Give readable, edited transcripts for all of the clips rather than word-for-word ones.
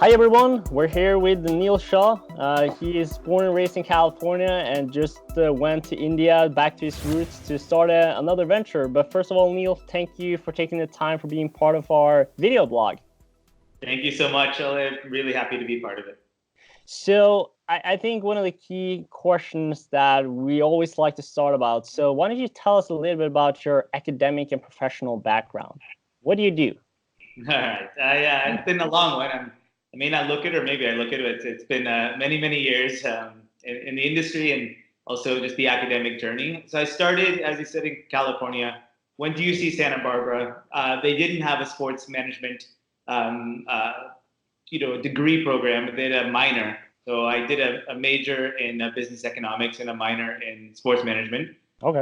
Hi everyone, we're here with Neel Shah. He is born and raised in California and just went to India back to his roots to start another venture. But first of all, Neel, thank you for taking the time for being part of our video blog. Thank you so much. I'm really happy to be part of it. So I think one of the key questions that we always like to start about. So why don't you tell us a little bit about your academic and professional background? What do you do? All right. It's been a long one. I may not look it, or maybe I look it. It's been many, many years in the industry and also just the academic journey. So I started, as you said, in California, went to UC Santa Barbara. They didn't have a sports management, um, uh, degree program. They did a minor. So I did a major in business economics and a minor in sports management. Okay.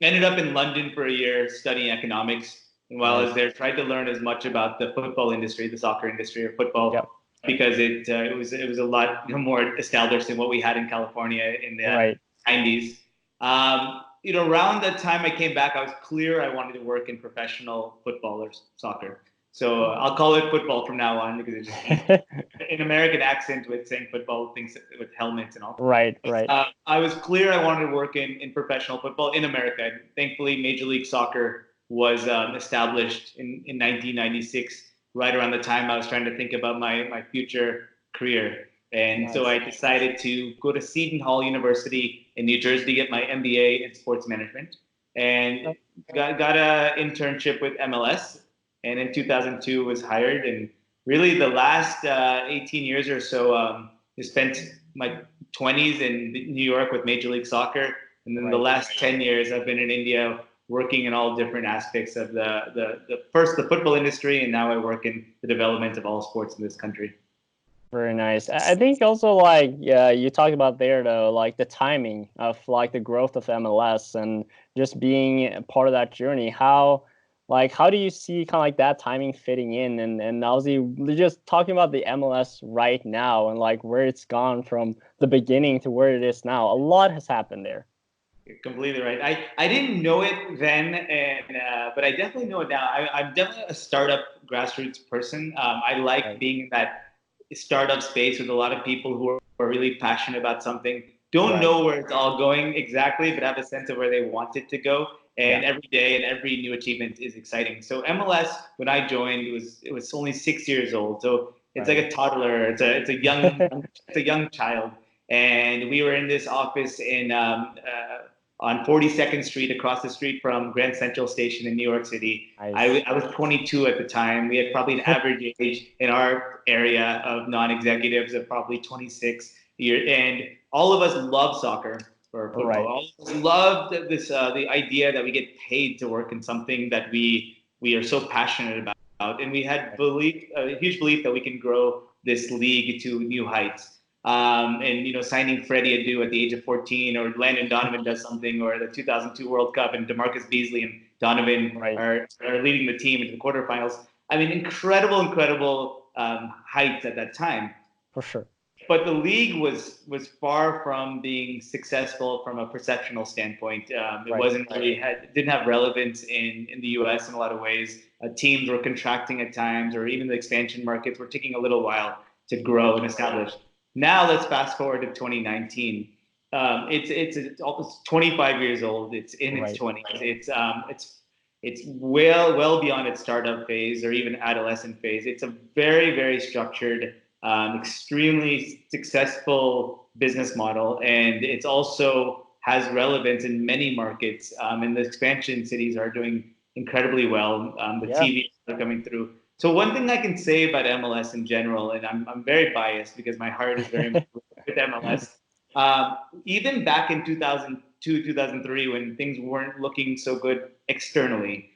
Ended up in London for a year studying economics. And while I was there, tried to learn as much about the football industry, the soccer industry, or football, Yep. because it was a lot more established than what we had in California in the Right. 90s. Around that time I came back, I was clear I wanted to work in professional football or soccer. So I'll call it football from now on because it's just an American accent with saying football, things with helmets and all. Right, right. I was clear I wanted to work in professional football in America. And thankfully, Major League Soccer was established in 1996, right around the time I was trying to think about my future career. And so I decided to go to Seton Hall University in New Jersey to get my MBA in sports management, and got a internship with MLS. And in 2002 was hired, and really the last 18 years or so, I spent my 20s in New York with Major League Soccer, and then the last 10 years I've been in India working in all different aspects of the football industry, and now I work in the development of all sports in this country. Very nice. I think also like you talked about there though, like the timing of like the growth of MLS and just being part of that journey. How do you see kind of like that timing fitting in and obviously just talking about the MLS right now and like where it's gone from the beginning to where it is now. A lot has happened there. You're completely right. I didn't know it then, but I definitely know it now. I'm definitely a startup grassroots person. I like being in that startup space with a lot of people who are really passionate about something, don't know where it's all going exactly, but have a sense of where they want it to go. And every day and every new achievement is exciting. So MLS, when I joined, it was only 6 years old. So it's like a toddler. It's a young child. And we were in this office on 42nd Street, across the street from Grand Central Station in New York City. I was 22 at the time. We had probably an average age in our area of non-executives of probably 26 years, and all of us love soccer or football. All of us loved the idea that we get paid to work in something that we are so passionate about, and we had a huge belief that we can grow this league to new heights. And signing Freddie Adu at the age of 14, or Landon Donovan does something, or the 2002 World Cup and DeMarcus Beasley and Donovan are leading the team into the quarterfinals. I mean, incredible heights at that time. For sure. But the league was far from being successful from a perceptional standpoint. It wasn't really didn't have relevance in the U.S. in a lot of ways. Teams were contracting at times, or even the expansion markets were taking a little while to grow and establish. Now let's fast forward to 2019. It's almost 25 years old. It's in its 20s. It's well beyond its startup phase or even adolescent phase. It's a very structured, extremely successful business model, and it's also has relevance in many markets. And the expansion cities are doing incredibly well. The TV are coming through. So one thing I can say about MLS in general, and I'm very biased because my heart is very much with MLS. Even back in 2002, 2003, when things weren't looking so good externally,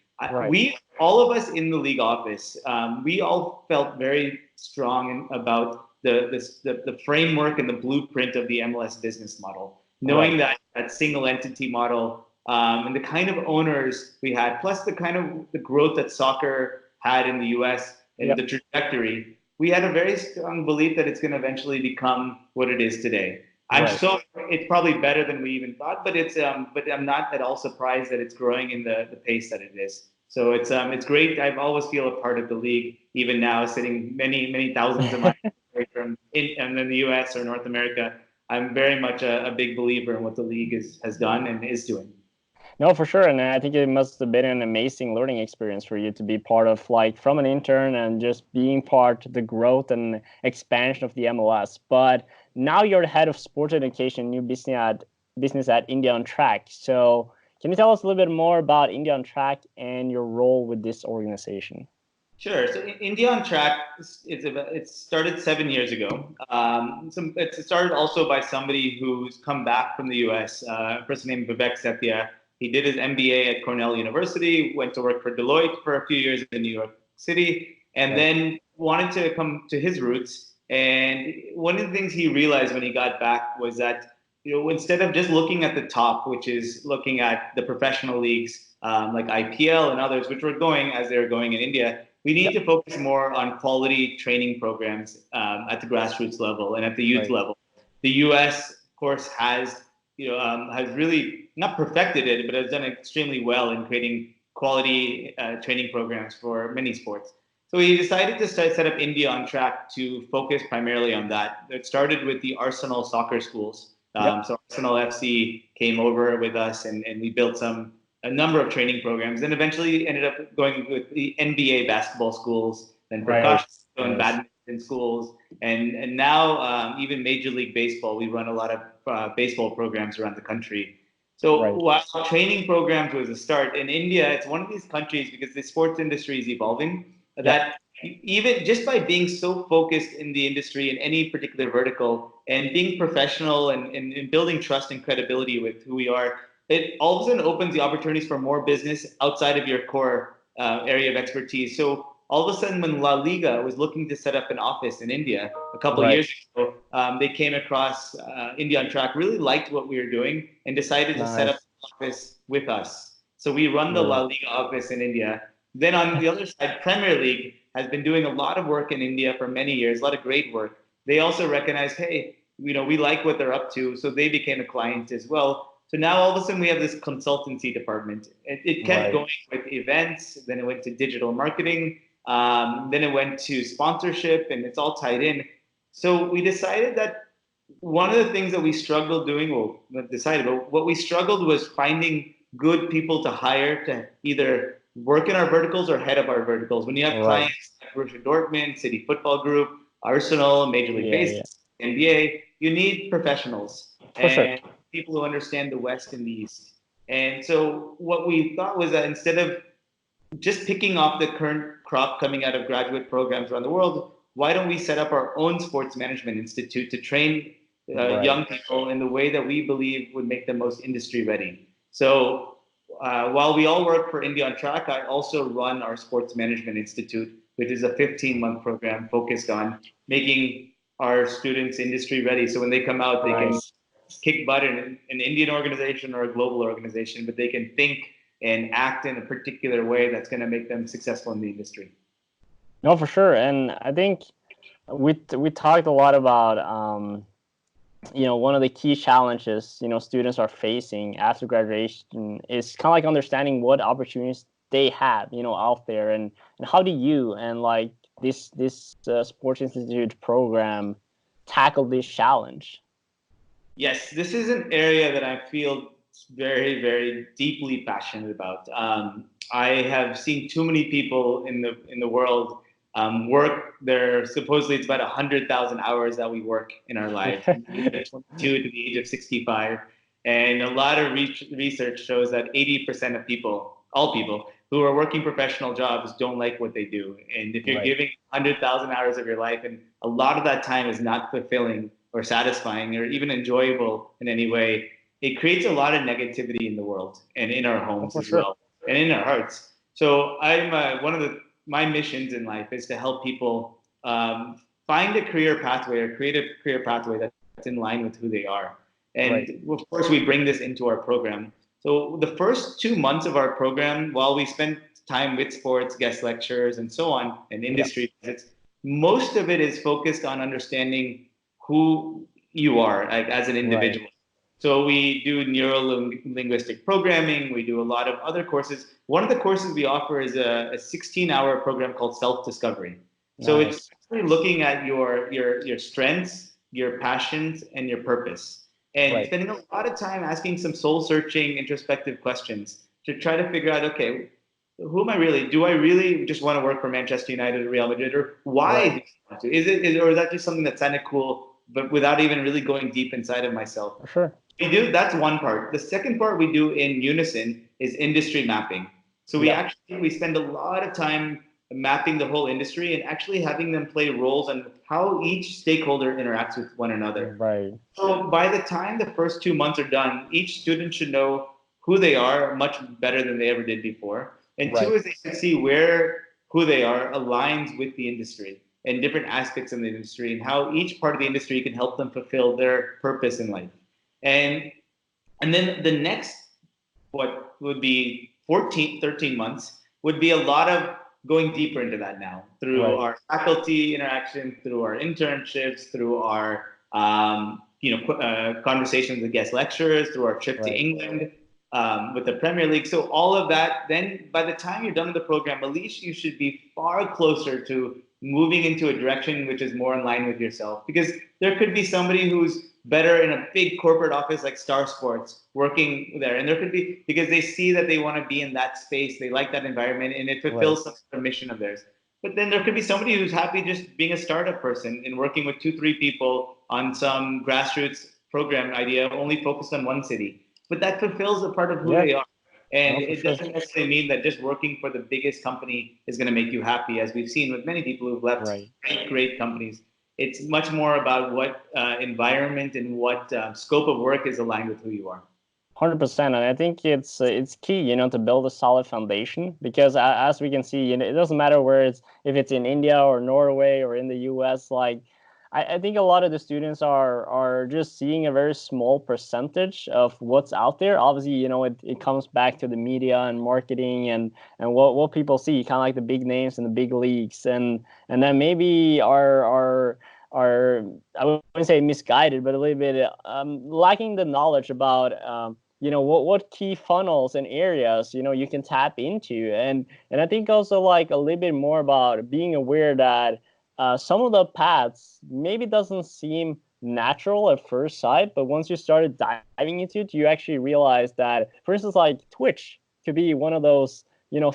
we all of us in the league office, we all felt very strong about the framework and the blueprint of the MLS business model, knowing that single entity model and the kind of owners we had, plus the kind of the growth that soccer had in the U.S. and the trajectory, we had a very strong belief that it's going to eventually become what it is today. It's probably better than we even thought, but I'm not at all surprised that it's growing in the pace that it is. It's great. I always feel a part of the league, even now, sitting many thousands of miles away from and in the U.S. or North America. I'm very much a big believer in what the league has done and is doing. No, for sure. And I think it must have been an amazing learning experience for you to be part of, like, from an intern and just being part of the growth and expansion of the MLS. But now you're the head of sports education, new business at India on Track. So can you tell us a little bit more about India on Track and your role with this organization? Sure. So India on Track it started 7 years ago. It started also by somebody who's come back from the U.S. A person named Vivek Sethia. He did his MBA at Cornell University, went to work for Deloitte for a few years in New York City, and Right. then wanted to come to his roots. And one of the things he realized when he got back was that, instead of just looking at the top, which is looking at the professional leagues like IPL and others, which were going as they were going in India, we need Yep. to focus more on quality training programs at the grassroots level and at the youth Right. level. The U.S., of course, has really not perfected it, but has done extremely well in creating quality training programs for many sports. So we decided to set up India on Track to focus primarily on that. It started with the Arsenal soccer schools. Yep. So Arsenal FC came over with us, and we built a number of training programs, and eventually ended up going with the NBA basketball schools, then Right. Prakash and Nice. badminton schools, and now even Major League Baseball. We run a lot of baseball programs around the country. So Right. while training programs was a start in India, it's one of these countries because the sports industry is evolving Yep. that even just by being so focused in the industry in any particular vertical and being professional and building trust and credibility with who we are, it all of a sudden opens the opportunities for more business outside of your core area of expertise. So all of a sudden, when La Liga was looking to set up an office in India a couple of Right. years ago, they came across India on Track, really liked what we were doing, and decided to set up Nice. an office with us. So we run the Right. La Liga office in India. Then on the other side, Premier League has been doing a lot of work in India for many years, a lot of great work. They also recognized, hey, we like what they're up to, so they became a client as well. So now all of a sudden we have this consultancy department. It kept Right. going with events, then it went to digital marketing, then it went to sponsorship, and it's all tied in. So we decided that one of the things that we struggled doing, well, not decided, but what we struggled was finding good people to hire to either work in our verticals or head of our verticals. When you have Right. clients like Borussia Dortmund, City Football Group, Arsenal, Major League Yeah. Baseball, Yeah. NBA, you need professionals For sure. and people who understand the West and the East. And so what we thought was that instead of just picking off the current crop coming out of graduate programs around the world, why don't we set up our own sports management institute to train Right. young people in the way that we believe would make them most industry ready? So while we all work for India on Track, I also run our sports management institute, which is a 15-month program focused on making our students industry ready. So when they come out, they can Nice. kick butt in an Indian organization or a global organization, but they can think and act in a particular way that's going to make them successful in the industry. No, for sure. And I think we talked a lot about one of the key challenges students are facing after graduation is kind of like understanding what opportunities they have out there, and how do you and like this sports institute program tackle this challenge? Yes, this is an area that I feel very deeply passionate about. I have seen too many people in the world work there. Supposedly, it's about 100,000 hours that we work in our life, from the age of 22 to the age of 65. And a lot of research shows that 80% of people, all people who are working professional jobs, don't like what they do. And if you're Right. giving 100,000 hours of your life, and a lot of that time is not fulfilling or satisfying or even enjoyable in any way, it creates a lot of negativity in the world and in our Oh, homes for as sure. well and in our hearts. So I'm one of my missions in life is to help people find a career pathway or create a career pathway that's in line with who they are. And Right. of course, we bring this into our program. So the first 2 months of our program, while we spend time with sports, guest lectures, and so on, and Yeah. industry visits, most of it is focused on understanding who you are, like, as an Right. individual. So we do neuro-linguistic programming. We do a lot of other courses. One of the courses we offer is a 16-hour program called self-discovery. So it's Nice. really looking at your strengths, your passions, and your purpose, and Right. spending a lot of time asking some soul-searching, introspective questions to try to figure out, okay, who am I really? Do I really just want to work for Manchester United or Real Madrid, or why Right. do I want to? Or is that just something that's kind of cool, but without even really going deep inside of myself? For sure. We do, that's one part. The second part we do in unison is industry mapping. So Yep. we spend a lot of time mapping the whole industry and actually having them play roles on how each stakeholder interacts with one another. Right. So by the time the first 2 months are done, each student should know who they are much better than they ever did before. And two Right. is they should see where who they are aligns with the industry and different aspects of the industry and how each part of the industry can help them fulfill their purpose in life. And and then the next, what would be 14, 13 months, would be a lot of going deeper into that now through Right. our faculty interaction, through our internships, through our conversations with guest lecturers, through our trip to Right. England with the Premier League. So all of that, then by the time you're done with the program, at least you should be far closer to moving into a direction which is more in line with yourself. Because there could be somebody who's better in a big corporate office like Star Sports working there. And there could be, because they see that they want to be in that space, they like that environment, and it Right. fulfills some sort of mission of theirs. But then there could be somebody who's happy just being a startup person and working with two, three people on some grassroots program idea only focused on one city. But that fulfills a part of who Yeah. they are. And No, for it sure. doesn't necessarily mean that just working for the biggest company is going to make you happy, as we've seen with many people who've left Right. great, great companies. It's much more about what environment and what scope of work is aligned with who you are. 100%, and I think it's key, to build a solid foundation because as we can see, it doesn't matter where it's if it's in India or Norway or in the U.S. Like, I think a lot of the students are just seeing a very small percentage of what's out there. Obviously, it comes back to the media and marketing and what people see, kind of like the big names and the big leagues, and then maybe are I wouldn't say misguided, but a little bit lacking the knowledge about what key funnels and areas you can tap into, and I think also like a little bit more about being aware that some of the paths maybe doesn't seem natural at first sight, but once you started diving into it, you actually realize that, for instance, like Twitch could be one of those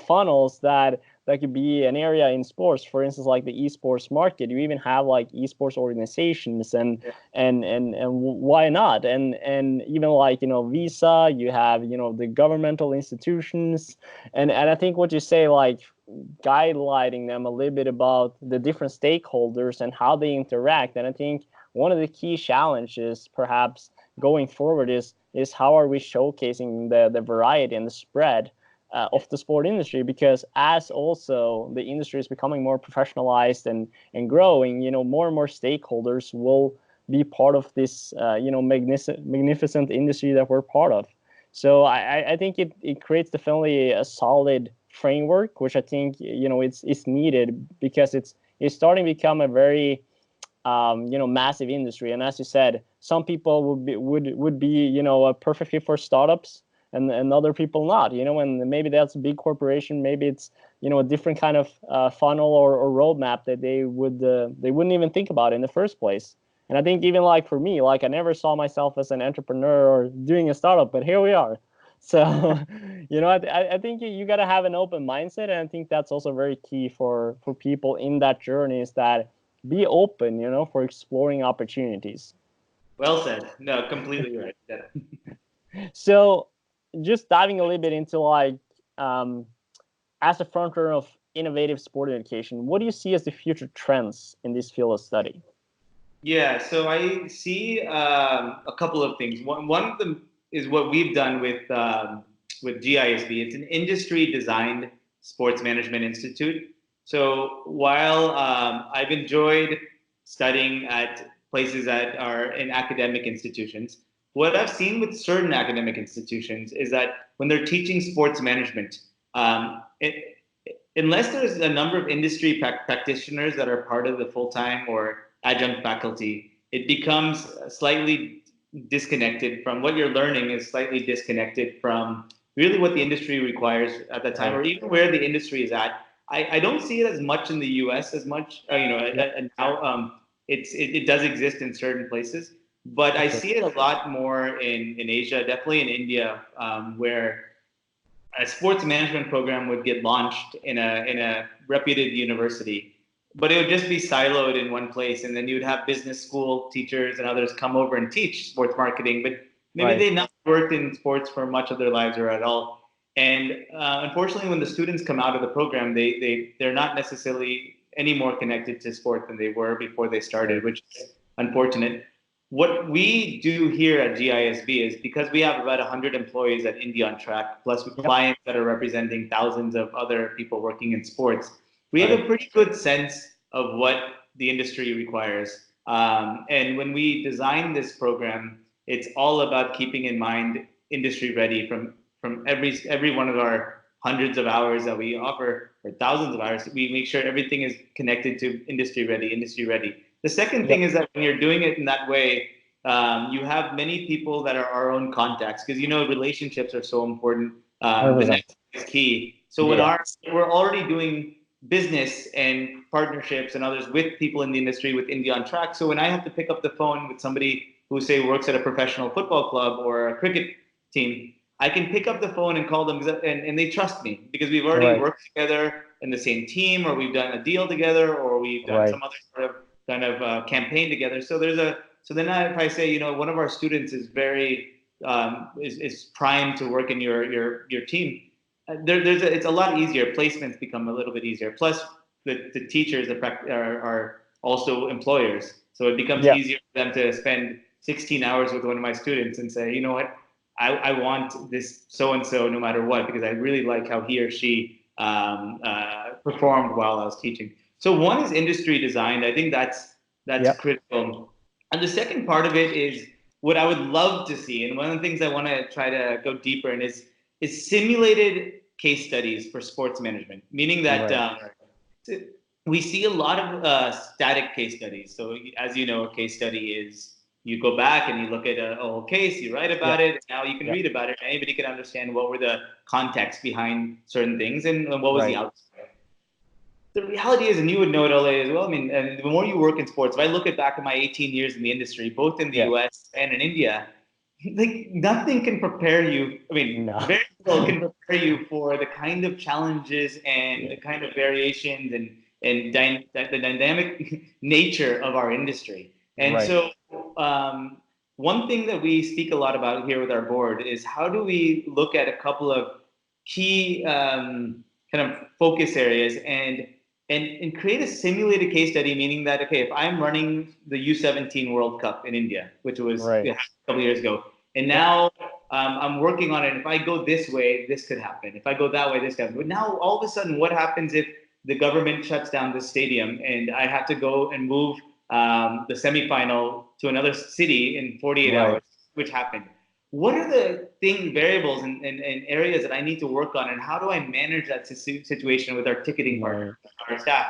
funnels that could be an area in sports. For instance, like the esports market, you even have like esports organizations, and why not? And even like Visa, you have the governmental institutions, and I think what you say, like guidelining them a little bit about the different stakeholders and how they interact. And I think one of the key challenges, perhaps going forward, is how are we showcasing the variety and the spread of the sport industry, because as also the industry is becoming more professionalized and growing, more and more stakeholders will be part of this magnificent industry that we're part of. So I think it creates definitely a solid framework, which I think it's needed because it's starting to become a very massive industry. And as you said, some people would be a perfect fit for startups, and other people not. And maybe that's a big corporation. Maybe it's a different kind of funnel or roadmap that they wouldn't even think about in the first place. And I think even like for me, like I never saw myself as an entrepreneur or doing a startup, but here we are. So, I think you got to have an open mindset, and I think that's also very key for people in that journey, is that be open, for exploring opportunities. Well said. No, completely right. Yeah. So, just diving a little bit into like, um, as a front runner of innovative sport education, what do you see as the future trends in this field of study? Yeah, so I see a couple of things. One of them is what we've done with GISB. It's an industry-designed sports management institute. So while I've enjoyed studying at places that are in academic institutions, what I've seen with certain academic institutions is that when they're teaching sports management, unless there's a number of industry practitioners that are part of the full-time or adjunct faculty, it becomes slightly disconnected from what you're learning is slightly disconnected from really what the industry requires at that time, or Right. even where the industry is at. I don't see it as much in the U.S. as much, Yep. now it does exist in certain places, but For I sure. see it a lot more in Asia, definitely in India, where a sports management program would get launched in a reputed university, but it would just be siloed in one place, and then you would have business school teachers and others come over and teach sports marketing, but maybe Right. they not worked in sports for much of their lives or at all. And unfortunately, when the students come out of the program, they're not necessarily any more connected to sport than they were before they started, Right. which is unfortunate. What we do here at GISB is, because we have about 100 employees at India on Track, plus Yep. clients that are representing thousands of other people working in sports, we have a Right. pretty good sense of what the industry requires. And when we design this program, it's all about keeping in mind industry ready from every one of our hundreds of hours that we offer, or thousands of hours. We make sure everything is connected to industry ready, industry ready. The second thing Yep. is that when you're doing it in that way, you have many people that are our own contacts, because relationships are so important. The 100%. next is key. So when Yeah. we're already doing business and partnerships and others with people in the industry, with India on Track. So when I have to pick up the phone with somebody who, say, works at a professional football club or a cricket team, I can pick up the phone and call them, and they trust me because we've already Right. worked together in the same team, or we've done a deal together, or we've done Right. some other sort of kind of campaign together. So then if I say, one of our students is very is primed to work in your team, it's a lot easier. Placements become a little bit easier. Plus, the teachers are also employers, so it becomes Yeah. easier for them to spend 16 hours with one of my students and say, you know what, I want this so and so no matter what, because I really like how he or she performed while I was teaching. So one is industry designed. I think that's Yep. critical. And the second part of it is what I would love to see, and one of the things I want to try to go deeper in is simulated case studies for sports management, meaning that Right. we see a lot of static case studies. So, as you know, a case study is you go back and you look at a whole case, you write about Yep. it, and now you can Yep. read about it. Anybody can understand what were the context behind certain things, and what was the Right. outcome. The reality is, and you would know it, LA, as well. I mean, and the more you work in sports, if I look at back at my 18 years in the industry, both in the Yeah. US and in India, like nothing can prepare you. I mean, No. very little can prepare you for the kind of challenges and Yeah. the kind of variations and the dynamic nature of our industry. And Right. so, one thing that we speak a lot about here with our board is how do we look at a couple of key kind of focus areas and create a simulated case study, meaning that, okay, if I'm running the U17 World Cup in India, which was Right. a couple of years ago, and Yep. now I'm working on it. And if I go this way, this could happen. If I go that way, this could happen. But now, all of a sudden, what happens if the government shuts down the stadium and I have to go and move the semifinal to another city in 48 Right. hours, which happened? What are the variables and areas that I need to work on, and how do I manage that situation with our ticketing partners, Right. our staff?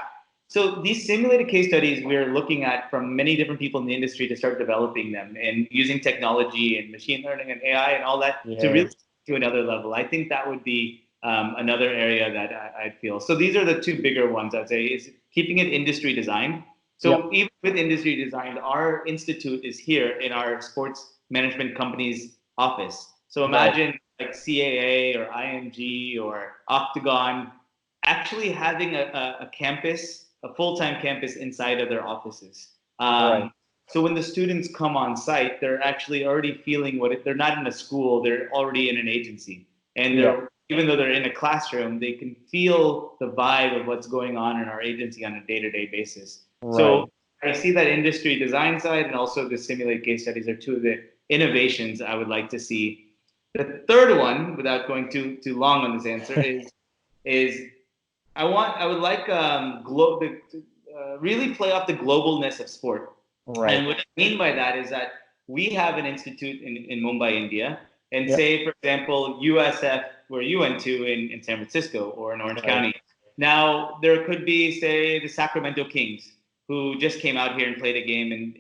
So these simulated case studies we're looking at from many different people in the industry to start developing them and using technology and machine learning and AI and all that to Yeah. really to another level. I think that would be another area that I'd feel. So these are the two bigger ones I'd say, is keeping it industry designed. Yep. So even with industry designed, our institute is here in our sports management company's office. So Right. imagine like CAA or IMG or Octagon actually having a campus, a full-time campus inside of their offices. Right. So when the students come on site, they're actually already feeling they're not in a school, they're already in an agency. And Yep. they're, even though they're in a classroom, they can feel the vibe of what's going on in our agency on a day-to-day basis. So Right. I see that industry design side and also the simulate case studies are two of the innovations I would like to see. The third one, without going too long on this answer, is I would like really play off the globalness of sport. Right. And what I mean by that is that we have an institute in Mumbai, India, and Yep. say, for example, USF, where you went to in San Francisco or in Orange Right. County. Now, there could be, say, the Sacramento Kings, who just came out here and played a game in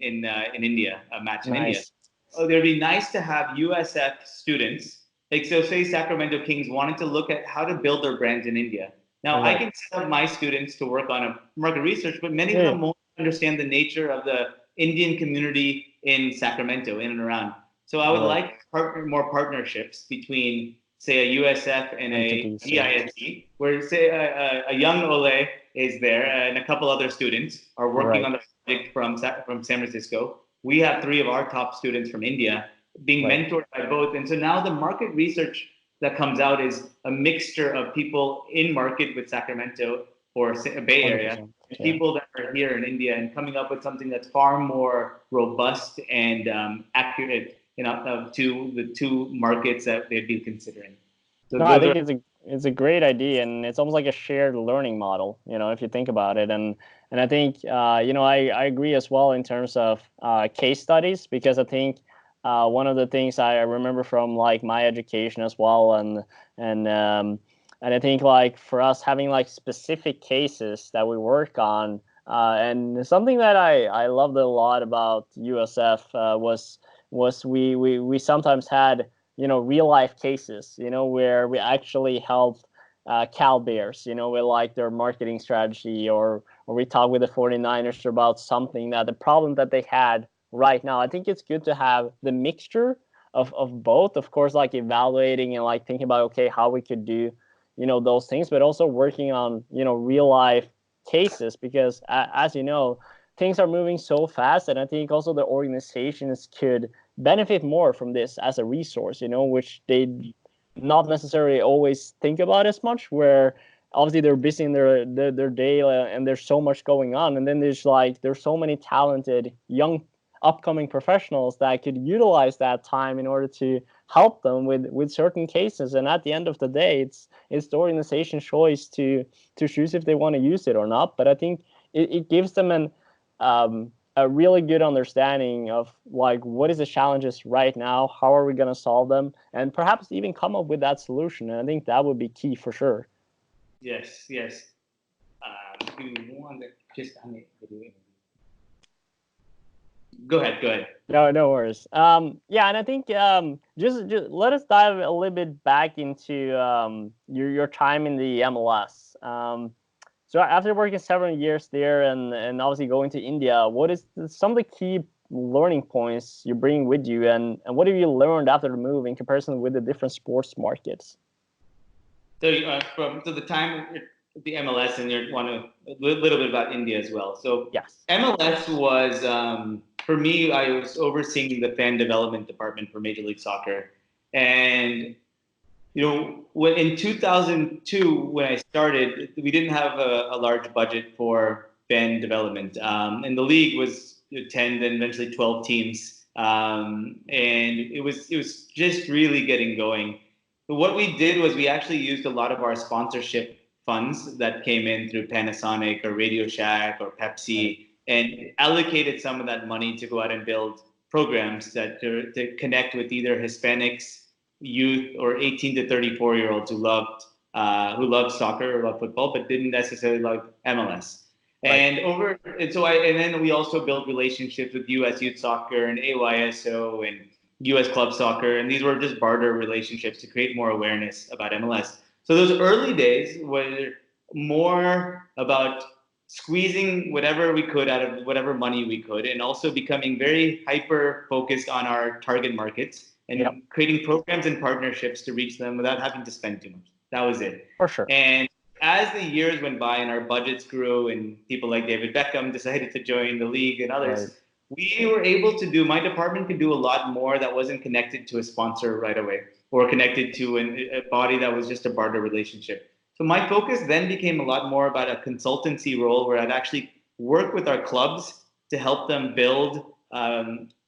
India, a match in India. Nice. it'd be nice to have USF students, like so say Sacramento Kings wanted to look at how to build their brands in India. Now I Right. can set up my students to work on a market research, but many of Yeah. them won't understand the nature of the Indian community in Sacramento, in and around. So I would Right. like more partnerships between, say, a USF and a Entities. Yeah. GIST, where say a young Ole is there and a couple other students are working Right. on the project from San Francisco. We have three of our top students from India being Right. mentored by both. And so now the market research that comes out is a mixture of people in market with Sacramento or Bay Area 100%. and Yeah. people that are here in India and coming up with something that's far more robust and accurate, to the two markets that they'd be considering. So No, I those are think it's a great idea, and it's almost like a shared learning model. If you think about it, and I think I agree as well in terms of case studies, because I think one of the things I remember from like my education as well, and um, and I think like for us having like specific cases that we work on, and something that I loved a lot about USF was we sometimes had real life cases, where we actually helped Cal Bears, with like their marketing strategy, or we talk with the 49ers about something that the problem that they had right now. I think it's good to have the mixture of both, of course, like evaluating and like thinking about, okay, how we could do, those things, but also working on, real life cases, because as you know, things are moving so fast. And I think also the organizations could benefit more from this as a resource, which they not necessarily always think about as much, where obviously they're busy in their day, and there's so much going on, and then there's so many talented young upcoming professionals that could utilize that time in order to help them with certain cases. And at the end of the day, it's the organization's choice to choose if they want to use it or not. But I think it gives them a really good understanding of like what is the challenges right now, how are we going to solve them, and perhaps even come up with that solution. And I think that would be key for sure. yes, yes. Do you want to just go ahead, go ahead. No worries. Yeah, and I think just let us dive a little bit back into your time in the MLS. So after working several years there, and obviously going to India, what is some of the key learning points you bring with you, and what have you learned after the move in comparison with the different sports markets? So from the time the MLS, and you want a little bit about India as well. So Yes. MLS was for me. I was overseeing the fan development department for Major League Soccer, and in 2002 when I started, we didn't have a large budget for fan development, and the league was 10, then eventually 12 teams, and it was just really getting going. But what we did was we actually used a lot of our sponsorship funds that came in through Panasonic or Radio Shack or Right. Pepsi, and allocated some of that money to go out and build programs that to connect with either Hispanics, youth, or 18 to 34-year-olds who loved soccer or loved football but didn't necessarily love MLS. Right. And then we also built relationships with US Youth Soccer and AYSO and US Club Soccer, and these were just barter relationships to create more awareness about MLS. So those early days were more about squeezing whatever we could out of whatever money we could, and also becoming very hyper focused on our target markets Yep. and creating programs and partnerships to reach them without having to spend too much. That was it. For sure. And as the years went by and our budgets grew and people like David Beckham decided to join the league and Right. others, we were able to do, my department could do a lot more that wasn't connected to a sponsor right away or connected to a body that was just a barter relationship. So my focus then became a lot more about a consultancy role where I'd actually work with our clubs to help them build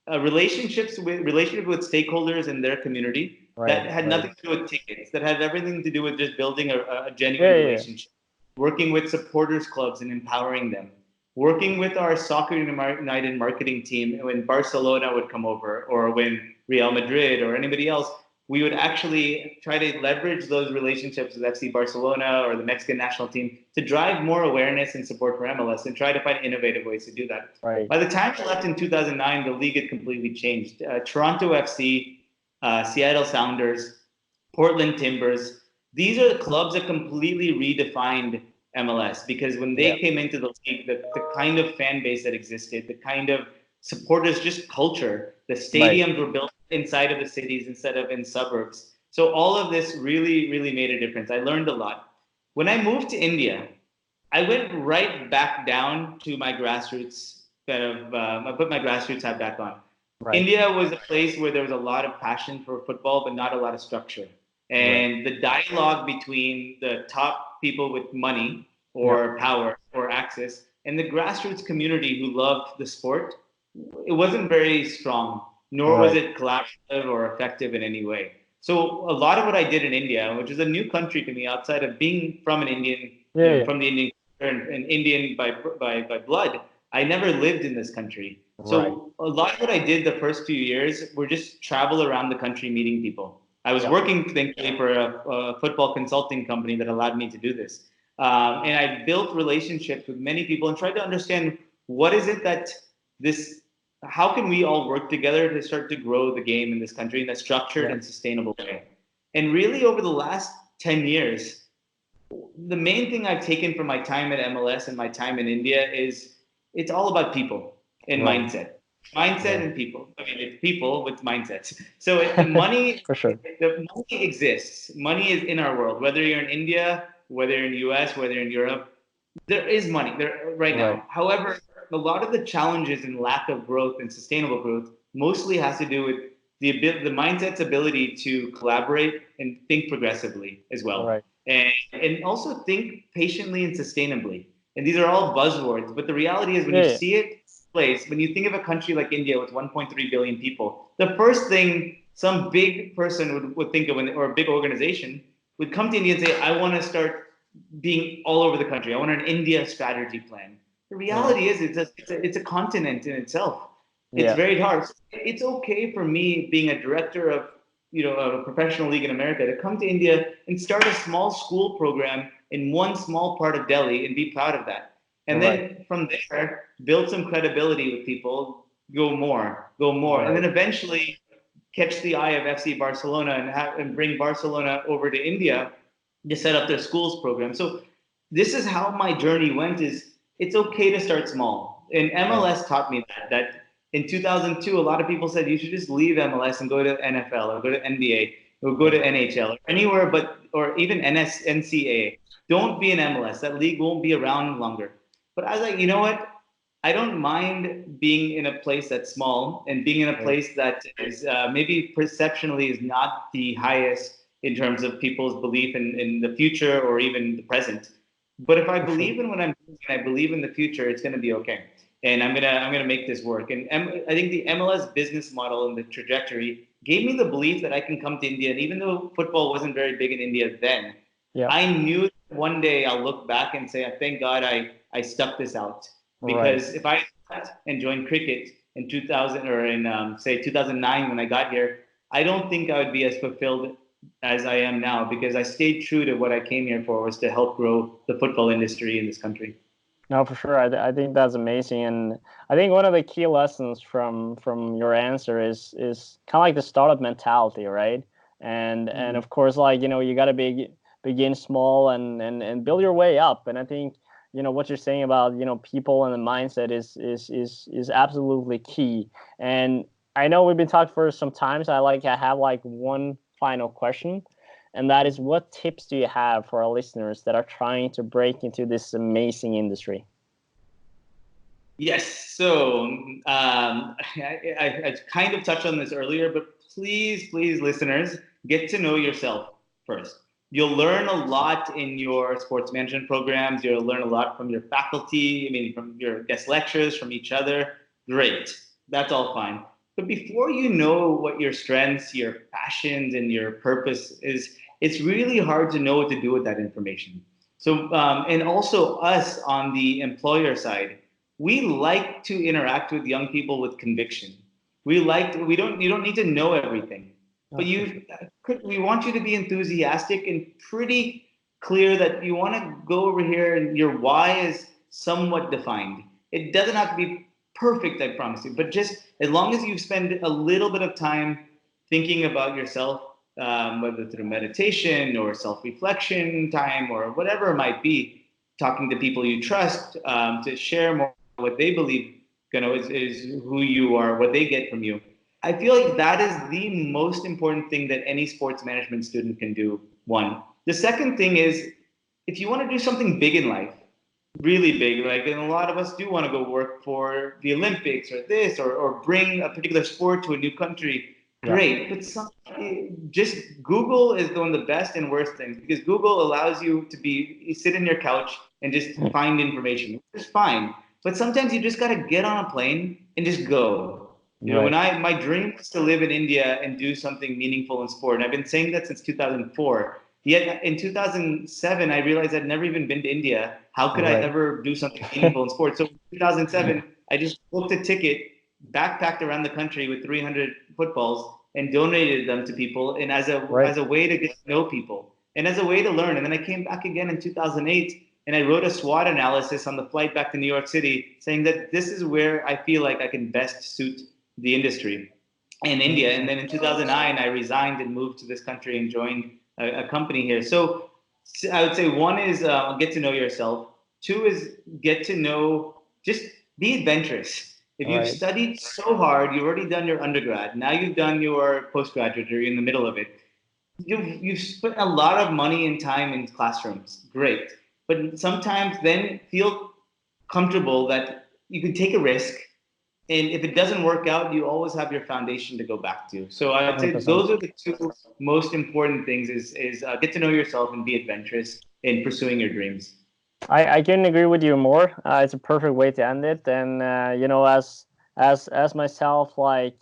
relationship with stakeholders in their community Right. that had Right. nothing to do with tickets, that had everything to do with just building a Yeah. genuine Yeah. Yeah. relationship, working with supporters clubs and empowering them, working with our Soccer United marketing team when Barcelona would come over or when Real Madrid or anybody else. we would actually try to leverage those relationships with FC Barcelona or the Mexican national team to drive more awareness and support for MLS and try to find innovative ways to do that. Right. By the time I left in 2009, the league had completely changed. Toronto FC, Seattle Sounders, Portland Timbers, these are the clubs that completely redefined MLS because when Yeah. they came into the league, the kind of fan base that existed, the kind of supporters, just culture, the Right. stadiums were built inside of the cities instead of in suburbs. So all of this really, really made a difference. I learned a lot. When I moved to India, I went right back down to my grassroots I put my grassroots hat back on. Right. India was a place where there was a lot of passion for football, but not a lot of structure. Right. And the dialogue between the top people with money Yep. or power or access and the grassroots community who loved the sport, it wasn't very strong, nor was Right. it collaborative or effective in any way. So a lot of what I did in India, which is a new country to me outside of being from an Indian, Yeah. Yeah. from the Indian and Indian by blood, I never lived in this country. Right. So a lot of what I did the first few years were just travel around the country meeting people. I was Yep. working, thankfully, for a football consulting company that allowed me to do this. And I built relationships with many people and tried to understand what is it that this, how can we all work together to start to grow the game in this country in a structured Yep. and sustainable way. And really, over the last 10 years, the main thing I've taken from my time at MLS and my time in India is it's all about people and Right. mindset. Mindset Right. and people. I mean, it's people with mindsets. So the money, For sure. the money exists. Money is in our world. Whether you're in India, whether you're in the U.S., whether you're in Europe, there is money there right Right. now. However, a lot of the challenges and lack of growth and sustainable growth mostly has to do with the mindset's ability to collaborate and think progressively as well, Right. and also think patiently and sustainably. And these are all buzzwords, but the reality is when Yeah. you Yeah. see it place, when you think of a country like India with 1.3 billion people, the first thing some big person would think of, or a big organization, would come to India and say, I want to start being all over the country. I want an India strategy plan. The Right. reality is it's a continent in itself. It's Yeah. very hard. It's okay for me being a director of a professional league in America to come to India and start a small school program in one small part of Delhi and be proud of that. And Right. then from there, build some credibility with people, go more, and Right. then eventually catch the eye of FC Barcelona and bring Barcelona over to India to set up their schools program. So this is how my journey went. Is it's okay to start small, and Right. MLS taught me that in 2002, a lot of people said you should just leave MLS and go to NFL or go to NBA or go to Right. NHL or anywhere but or even NCAA. Don't be an MLS. That league won't be around longer. But I was like, you know what? I don't mind being in a place that's small and being in a Right. place that is maybe perceptionally is not the highest in terms of people's belief in the future or even the present. But if I For sure. believe in what I'm doing and I believe in the future, it's going to be okay. And I'm gonna make this work. And I think the MLS business model and the trajectory gave me the belief that I can come to India. And even though football wasn't very big in India then, Yep. I knew one day I'll look back and say, thank God I stuck this out. Right. Because if I and joined cricket in 2000 or in say 2009 when I got here, I don't think I would be as fulfilled as I am now because I stayed true to what I came here for was to help grow the football industry in this country. No, for sure. I think that's amazing, and I think one of the key lessons from your answer is kind of like the startup mentality, right? And Mm-hmm. of course, like you got to begin small and build your way up. And I think what you're saying about people and the mindset is absolutely key. And I know we've been talking for some time, so I have like one final question, and that is, what tips do you have for our listeners that are trying to break into this amazing industry? Yes. So I kind of touched on this earlier, but please, listeners, get to know yourself first. You'll learn a lot in your sports management programs. You'll learn a lot from your faculty, I mean, from your guest lecturers, from each other. Great. That's all fine. But before you know what your strengths, your passions, and your purpose is, it's really hard to know what to do with that information. So, and also us on the employer side, we like to interact with young people with conviction. We don't you don't need to know everything, but for sure. we want you to be enthusiastic and pretty clear that you want to go over here and your why is somewhat defined. It doesn't have to be perfect, I promise you, but just as long as you spend a little bit of time thinking about yourself, whether through meditation or self-reflection time or whatever it might be, talking to people you trust to share more about what they believe, is who you are, what they get from you. I feel like that is the most important thing that any sports management student can do. One. The second thing is if you want to do something big in life, really big, like, and a lot of us do want to go work for the Olympics or this, or bring a particular sport to a new country. Yeah. Great, but just Google is one of the best and worst things because Google allows you sit in your couch and just find information, which is fine. But sometimes you just got to get on a plane and just go. When Right. my dream was to live in India and do something meaningful in sport, and I've been saying that since 2004. Yet in 2007, I realized I'd never even been to India. How could I Right. ever do something meaningful in sports? So in 2007, I just booked a ticket, backpacked around the country with 300 footballs, and donated them to people, and Right. as a way to get to know people, and as a way to learn. And then I came back again in 2008, and I wrote a SWOT analysis on the flight back to New York City, saying that this is where I feel like I can best suit the industry in India. And then in 2009, I resigned and moved to this country and joined a company here. So I would say one is get to know yourself. Two is get to know, just be adventurous. If you've Right. studied so hard, you've already done your undergrad, now you've done your postgraduate or you're in the middle of it. You've spent a lot of money and time in classrooms. Great. But sometimes then feel comfortable that you can take a risk, and if it doesn't work out, you always have your foundation to go back to. So I'd say 100%. those are the two most important things: is get to know yourself and be adventurous in pursuing your dreams. I couldn't agree with you more. It's a perfect way to end it. And as myself, like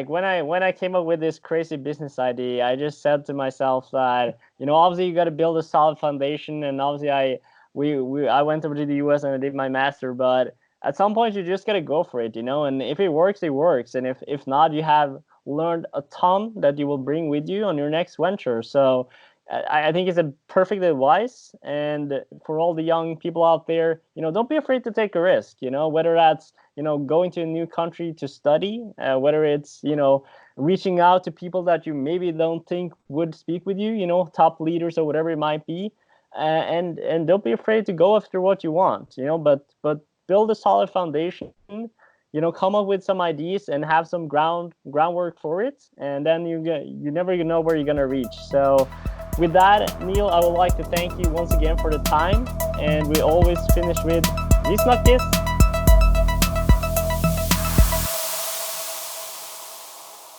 when I came up with this crazy business idea, I just said to myself that obviously you got to build a solid foundation, and obviously I went over to the U.S. and I did my master, but at some point you just got to go for it. And if it works, it works, and if not, you have learned a ton that you will bring with you on your next venture. So I think it's a perfect advice. And for all the young people out there, don't be afraid to take a risk. Whether that's going to a new country to study, whether it's reaching out to people that you maybe don't think would speak with you, top leaders or whatever it might be, and don't be afraid to go after what you want. But build a solid foundation. Come up with some ideas and have some groundwork for it, and then you never know where you're gonna reach. So with that, Neel, I would like to thank you once again for the time, and we always finish with "Vi snakkes."